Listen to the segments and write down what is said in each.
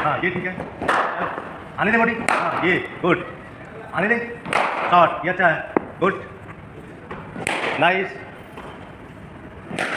हाँ ये ठीक है, आने दे बॉडी, हाँ ये गुड, आने दे, शॉट ये अच्छा है, good, nice,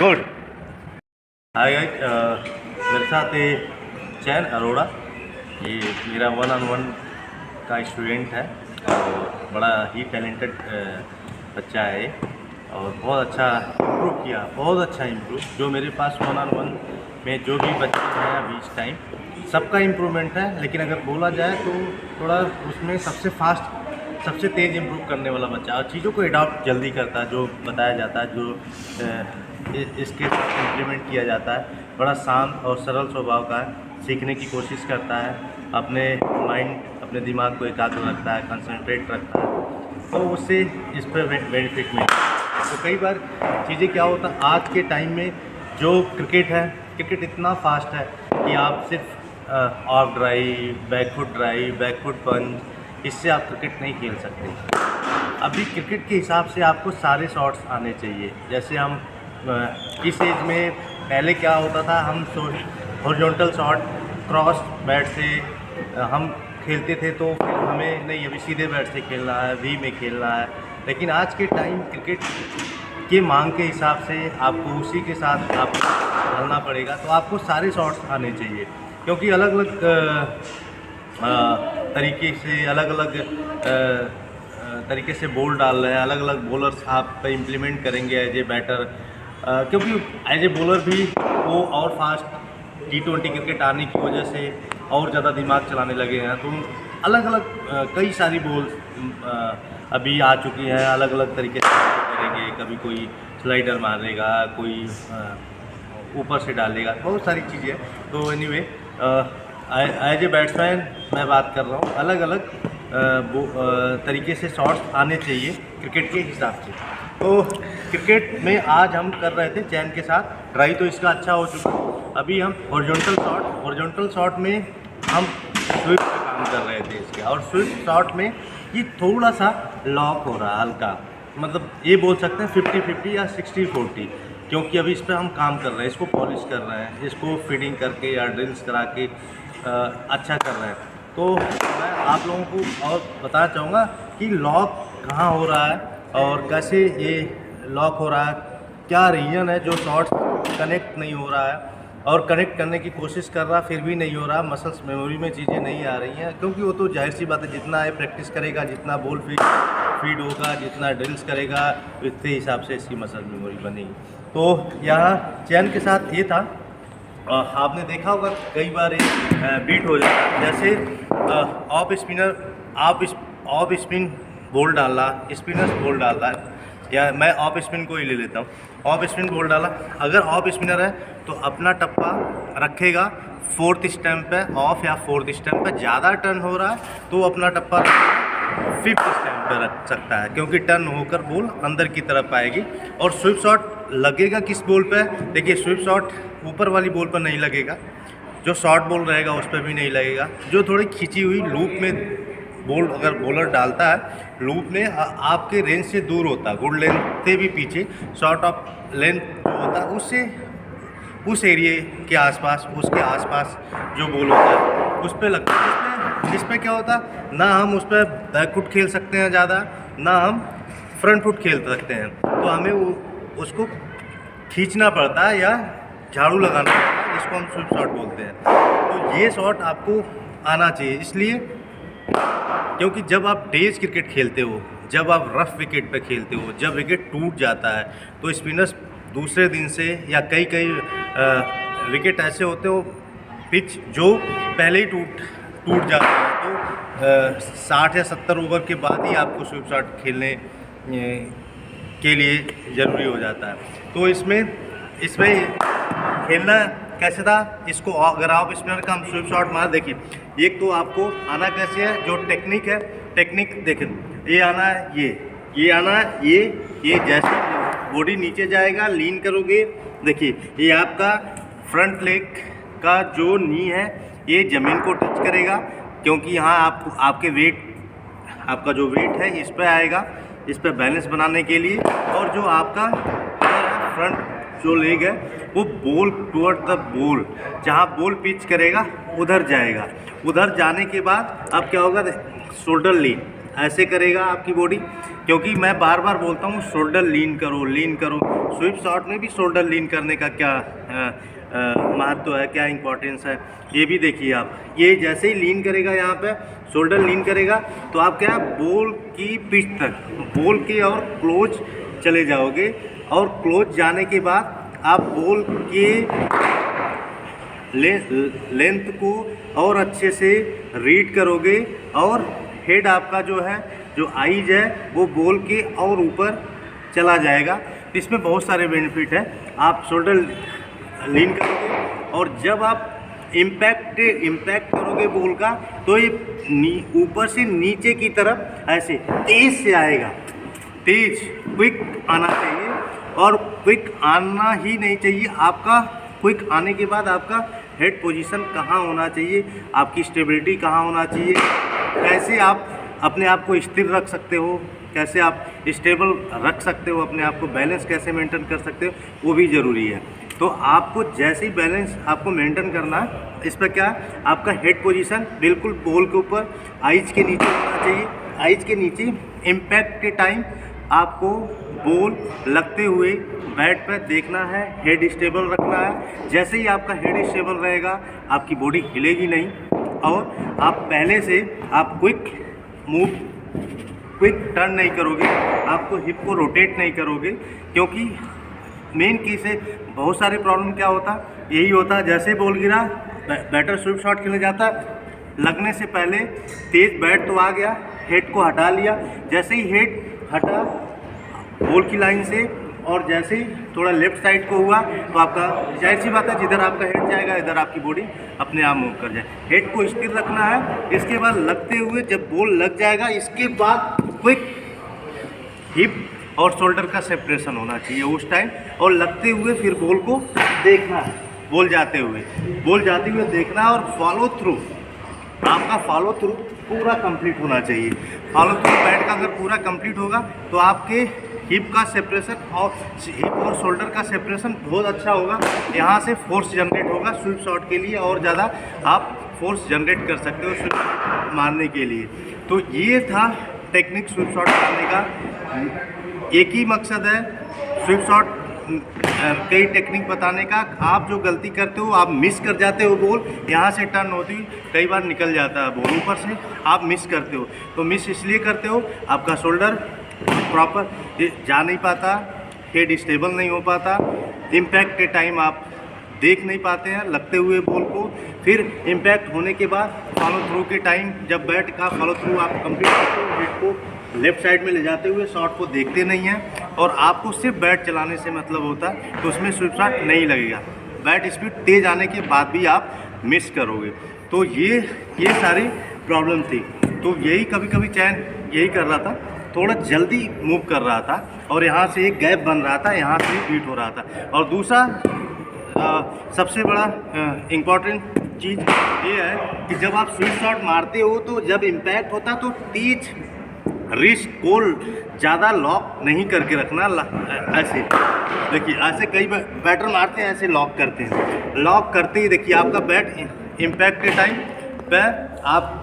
good. Hi guys, मेरे साथ ये चैन अरोड़ा, ये मेरा 1-on-1 का स्टूडेंट है और बड़ा ही टैलेंटेड बच्चा है ये, और बहुत अच्छा इम्प्रूव किया, बहुत अच्छा इम्प्रूव। जो मेरे पास 1-on-1 में जो भी बच्चे हैं अभी इस टाइम, सबका इम्प्रूवमेंट है, लेकिन अगर बोला जाए तो थोड़ा उसमें सबसे फास्ट, सबसे तेज़ इम्प्रूव करने वाला बच्चा, और चीज़ों को अडॉप्ट जल्दी करता है, जो बताया जाता है, जो इसके इम्प्लीमेंट किया जाता है। बड़ा शांत और सरल स्वभाव का है, सीखने की कोशिश करता है, अपने माइंड, अपने दिमाग को एकाग्र रखता है, कंसंट्रेट रखता है, तो उससे इस पर बेनिफिट मिलता है। तो कई बार चीज़ें क्या होता है, आज के टाइम में जो क्रिकेट है, क्रिकेट इतना फास्ट है कि आप सिर्फ off drive, back foot drive, back foot punch, इससे आप क्रिकेट नहीं खेल सकते। अभी क्रिकेट के हिसाब से आपको सारे शॉट्स आने चाहिए। जैसे हम इस एज में, पहले क्या होता था, हम हॉरिजॉन्टल शॉट क्रॉस बैट से हम खेलते थे, तो फिर हमें नहीं अभी सीधे बैट से खेलना है, वी में खेलना है। लेकिन आज के टाइम क्रिकेट के मांग के हिसाब से आपको उसी के साथ आपको ढलना पड़ेगा, तो आपको सारे शॉट्स आने चाहिए, क्योंकि अलग अलग तरीके से, अलग अलग तरीके से बॉल डाल रहे हैं, अलग अलग बॉलर्स आप पे इम्प्लीमेंट करेंगे एज ए बैटर, क्योंकि एज ए बॉलर भी वो और फास्ट T20 क्रिकेट आने की वजह से और ज़्यादा दिमाग चलाने लगे हैं, तो अलग अलग कई सारी बॉल्स अभी आ चुकी हैं, अलग अलग तरीके से करेंगे, कभी कोई स्लाइडर मारेगा, कोई ऊपर से डालेगा, बहुत सारी चीज़ें। तो एनीवे, एज ए बैट्समैन मैं बात कर रहा हूँ, अलग अलग तरीके से शॉट्स आने चाहिए क्रिकेट के हिसाब से। तो क्रिकेट में आज हम कर रहे थे चैन के साथ ट्राई, तो इसका अच्छा हो चुका। अभी हम हॉरिजॉन्टल शॉट में हम स्विप पे काम कर रहे थे इसके, और स्विप शॉट में ये थोड़ा सा लॉक हो रहा है हल्का, मतलब ये बोल सकते हैं 50-50 या 60-40, क्योंकि अभी इस पर हम काम कर रहे हैं, इसको पॉलिश कर रहे हैं, इसको फीडिंग करके या ड्रिल्स करा के अच्छा कर रहे हैं। तो मैं आप लोगों को और बताना चाहूँगा कि लॉक कहाँ हो रहा है और कैसे ये लॉक हो रहा है, क्या रीजन है जो शॉट्स कनेक्ट नहीं हो रहा है, और कनेक्ट करने की कोशिश कर रहा फिर भी नहीं हो रहा, मसल्स मेमोरी में चीज़ें नहीं आ रही हैं, क्योंकि वो तो जाहिर सी बात है, जितना ये प्रैक्टिस करेगा, जितना बॉल फीड होगा, जितना ड्रिल्स करेगा, उतने हिसाब से इसकी मसल मेमोरी बनेगी। तो यहाँ चैन के साथ ये था, आपने देखा होगा कई बार बीट हो जाता है, जैसे off spinner, off spin ball डाला, स्पिनर बॉल डाल रहा है, या मैं ऑफ स्पिन को ही ले लेता हूँ, ऑफ स्पिन बॉल डाला, अगर ऑफ स्पिनर है तो अपना टप्पा रखेगा 4th स्टैम्प पे ऑफ, या 4th स्टैम्प पे ज़्यादा टर्न हो रहा है तो अपना टप्पा 5th स्टैम्प पे रख सकता है, क्योंकि टर्न होकर बॉल अंदर की तरफ आएगी। और स्विप शॉट लगेगा किस बॉल पे, देखिए स्विप शॉट ऊपर वाली बॉल पर नहीं लगेगा, जो शॉर्ट बॉल रहेगा उस पर भी नहीं लगेगा, जो थोड़ी खींची हुई लूप में बॉल अगर बॉलर डालता है, लूप में आपके रेंज से दूर होता है, गुड लेंथ से भी पीछे, शॉर्ट ऑफ लेंथ जो होता है उससे, उस एरिए के आसपास, उसके आसपास जो बॉल होता है उस पर लगता है। इस पर क्या होता है, ना हम उस पर बैक फुट खेल सकते हैं ज़्यादा, ना हम फ्रंट फुट खेल सकते हैं, तो हमें उसको खींचना पड़ता है या झाड़ू लगाना पड़ता है, जिसको हम स्विप शॉट बोलते हैं। तो ये शॉट आपको आना चाहिए, इसलिए क्योंकि जब आप डेज क्रिकेट खेलते हो, जब आप रफ विकेट पे खेलते हो, जब विकेट टूट जाता है, तो स्पिनर्स दूसरे दिन से, या कई विकेट ऐसे होते हो पिच जो पहले ही टूट जाता है, तो 60 या 70 ओवर के बाद ही आपको स्विप शॉट खेलने के लिए ज़रूरी हो जाता है। तो इसमें खेलना कैसे था, इसको अगर आप स्पिनर का हम स्विप शॉट मार, देखिए एक तो आपको आना कैसे है, जो टेक्निक है, टेक्निक देखें, ये आना है, ये आना है, ये जैसे बॉडी नीचे जाएगा, लीन करोगे, देखिए ये आपका फ्रंट लेग का जो नी है ये ज़मीन को टच करेगा, क्योंकि यहाँ आपके वेट, आपका जो वेट है इस पर आएगा, इस पर बैलेंस बनाने के लिए। और जो आपका पैर है, जो लेग है वो बॉल टुवर्ड द बॉल, जहाँ बॉल पिच करेगा उधर जाएगा। उधर जाने के बाद अब क्या होगा, शोल्डर लीन ऐसे करेगा आपकी बॉडी, क्योंकि मैं बार बार बोलता हूँ शोल्डर लीन करो, लीन करो। स्वीप शॉट में भी शोल्डर लीन करने का क्या महत्व है, क्या इंपॉर्टेंस है, ये भी देखिए आप। ये जैसे ही लीन करेगा, यहाँ पे शोल्डर लीन करेगा तो आप क्या बॉल की पिच तक, बॉल के और क्लोज चले जाओगे, और क्लोज जाने के बाद आप बॉल के लेंथ को और अच्छे से रीड करोगे, और हेड आपका जो है, जो आईज है वो बॉल के और ऊपर चला जाएगा। इसमें बहुत सारे बेनिफिट है। आप शोल्डर लीन करोगे, और जब आप इम्पैक्ट करोगे बॉल का, तो ये ऊपर से नीचे की तरफ ऐसे तेज से आएगा, तेज क्विक आना चाहिए। और क्विक आना ही नहीं चाहिए, आपका क्विक आने के बाद आपका हेड पोजीशन कहाँ होना चाहिए, आपकी स्टेबिलिटी कहाँ होना चाहिए, कैसे आप अपने आप को स्थिर रख सकते हो, कैसे आप स्टेबल रख सकते हो अपने आप को, बैलेंस कैसे मेंटेन कर सकते हो, वो भी ज़रूरी है। तो आपको जैसे ही बैलेंस आपको मेंटेन करना है, इस पर क्या आपका हेड पोजीशन बिल्कुल बॉल के ऊपर, आइज के नीचे होना चाहिए। आइज के नीचे इम्पैक्ट के टाइम आपको बॉल लगते हुए बैट पर देखना है, हेड स्टेबल रखना है। जैसे ही आपका हेड स्टेबल रहेगा, आपकी बॉडी हिलेगी नहीं, और आप पहले से आप क्विक टर्न नहीं करोगे, आपको हिप को रोटेट नहीं करोगे, क्योंकि मेन केस है बहुत सारे प्रॉब्लम क्या होता, यही होता, जैसे बॉल गिरा, बैटर स्वीप शॉट खेलने जाता, लगने से पहले तेज बैट तो आ गया, हेड को हटा लिया। जैसे ही हेड हटा बॉल की लाइन से, और जैसे ही थोड़ा लेफ्ट साइड को हुआ, तो आपका जाहिर सी बात है, जिधर आपका हेड जाएगा इधर आपकी बॉडी अपने आप मूव कर जाए। हेड को स्थिर रखना है। इसके बाद लगते हुए जब बॉल लग जाएगा, इसके बाद क्विक हिप और शोल्डर का सेपरेशन होना चाहिए उस टाइम, और लगते हुए फिर बॉल को देखना है, बॉल जाते हुए देखना है, और फॉलो थ्रू, आपका फॉलो थ्रू पूरा कंप्लीट होना चाहिए। फॉलो थ्रू बैट का अगर पूरा कंप्लीट होगा, तो आपके हिप का सेपरेशन और हिप और शोल्डर का सेपरेशन बहुत अच्छा होगा। यहाँ से फोर्स जनरेट होगा स्वीप शॉट के लिए, और ज़्यादा आप फोर्स जनरेट कर सकते हो स्वीप शॉट मारने के लिए। तो ये था टेक्निक स्वीप शॉट मारने का। एक ही मकसद है स्वीप शॉट कई टेक्निक बताने का। आप जो गलती करते हो, आप मिस कर जाते हो बॉल, यहाँ से टर्न होती कई बार निकल जाता है बॉल, ऊपर से आप मिस करते हो। तो मिस इसलिए करते हो, आपका शोल्डर प्रॉपर जा नहीं पाता, हेड स्टेबल नहीं हो पाता, इम्पैक्ट के टाइम आप देख नहीं पाते हैं लगते हुए बॉल को। फिर इम्पैक्ट होने के बाद फॉलो थ्रू के टाइम, जब बैट का फॉलो थ्रू आप कंप्लीट करते हो, हेड को लेफ्ट साइड में ले जाते हुए शॉट को देखते नहीं हैं, और आपको सिर्फ बैट चलाने से मतलब होता है, तो उसमें स्वीप शॉट नहीं लगेगा। बैट स्पीड तेज आने के बाद भी आप मिस करोगे। तो ये सारी प्रॉब्लम थी। तो यही कभी कभी चैन यही कर रहा था, थोड़ा जल्दी मूव कर रहा था, और यहाँ से एक गैप बन रहा था, यहाँ से बीट हो रहा था। और दूसरा सबसे बड़ा इम्पॉर्टेंट चीज़ ये है कि जब आप स्वीप शॉट मारते हो, तो जब इम्पैक्ट होता तो तेज रिस्ट को ज़्यादा लॉक नहीं करके रखना। ऐसे देखिए, ऐसे कई बैटर मारते हैं, ऐसे लॉक करते हैं। लॉक करते ही देखिए आपका बैट इम्पैक्ट के टाइम पे आप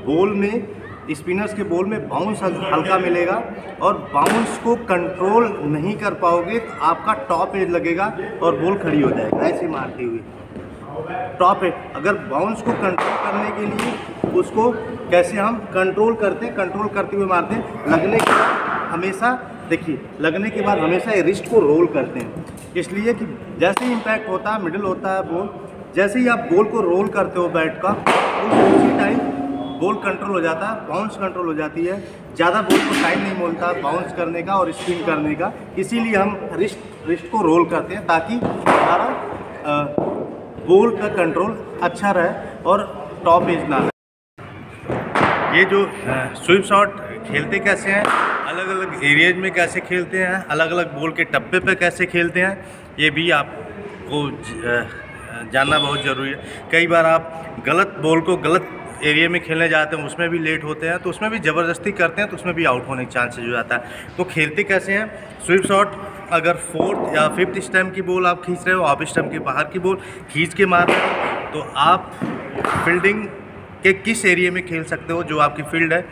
बॉल में, स्पिनर्स के बॉल में बाउंस हल्का मिलेगा, और बाउंस को कंट्रोल नहीं कर पाओगे तो आपका टॉप एज लगेगा और बॉल खड़ी हो जाएगा ऐसे मारते हुए। टॉप एज, अगर बाउंस को कंट्रोल करने के लिए उसको कैसे हम कंट्रोल करते हैं, कंट्रोल करते हुए मारते हैं। लगने के बाद हमेशा देखिए, लगने के बाद हमेशा रिस्ट को रोल करते हैं, इसलिए कि जैसे ही इम्पैक्ट होता है, मिडिल होता है बॉल, जैसे ही आप बॉल को रोल करते हो बैट का, उसी टाइम बॉल कंट्रोल हो जाता है, बाउंस कंट्रोल हो जाती है। ज़्यादा बॉल को टाइम नहीं मिलता बाउंस करने का और स्पिन करने का, इसीलिए हम रिस्ट को रोल करते हैं, ताकि हमारा बॉल का कंट्रोल अच्छा रहे और टॉप एज ना रहे। ये जो स्वीप शॉट खेलते कैसे हैं, अलग अलग एरियाज में कैसे खेलते हैं, अलग अलग बॉल के टप्पे पे कैसे खेलते हैं, ये भी आपको जानना बहुत ज़रूरी है। कई बार आप गलत बॉल को गलत एरिया में खेलने जाते हैं, उसमें भी लेट होते हैं, तो उसमें भी ज़बरदस्ती करते हैं, तो उसमें भी आउट होने के चांसेस हो जाता है। तो खेलते कैसे हैं स्वीप शॉट, अगर फोर्थ या फिफ्थ स्टंप की बॉल आप खींच रहे हो, ऑफ स्टंप के बाहर की बॉल खींच के मार रहे हो, तो आप फील्डिंग के किस एरिया में खेल सकते हो, जो आपकी फील्ड है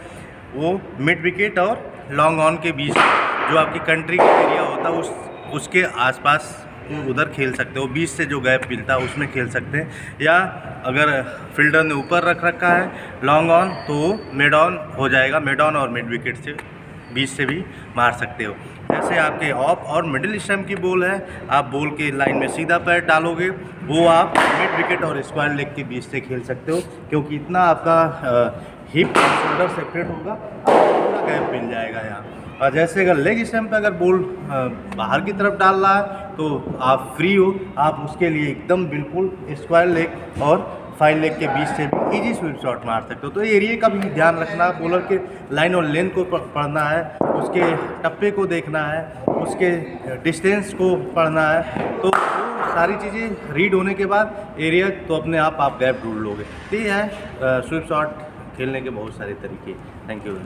वो मिड विकेट और लॉन्ग ऑन के बीच, जो आपकी कंट्री का एरिया होता है उसके आसपास उधर खेल सकते हो। बीच से जो गैप मिलता है उसमें खेल सकते हैं, या अगर फील्डर ने ऊपर रख रखा है लॉन्ग ऑन तो मिड ऑन हो जाएगा, मिड ऑन और मिड विकेट से बीच से भी मार सकते हो। जैसे आपके ऑफ और मिडिल स्टंप की बॉल है, आप बॉल के लाइन में सीधा पैर डालोगे, वो आप मिड विकेट और स्क्वायर लेग के बीच से खेल सकते हो, क्योंकि इतना आपका हिप और शोल्डर सेपरेट होगा, आपको पूरा गैप मिल जाएगा यहाँ। और जैसे अगर लेग स्टंप पे अगर बॉल बाहर की तरफ डाल रहा है तो आप फ्री हो, आप उसके लिए एकदम बिल्कुल स्क्वायर लेग और फाइव लेग के बीच से भी इजी स्वीप शॉट मार सकते हो। तो एरिया का भी ध्यान रखना, बॉलर के लाइन और लेंथ को पढ़ना है, उसके टप्पे को देखना है, उसके डिस्टेंस को पढ़ना है, तो सारी चीज़ें रीड होने के बाद एरिया तो अपने आप गैप ढूंढ लोगे। तो ये है स्वीप शॉट खेलने के बहुत सारे तरीके। Thank you.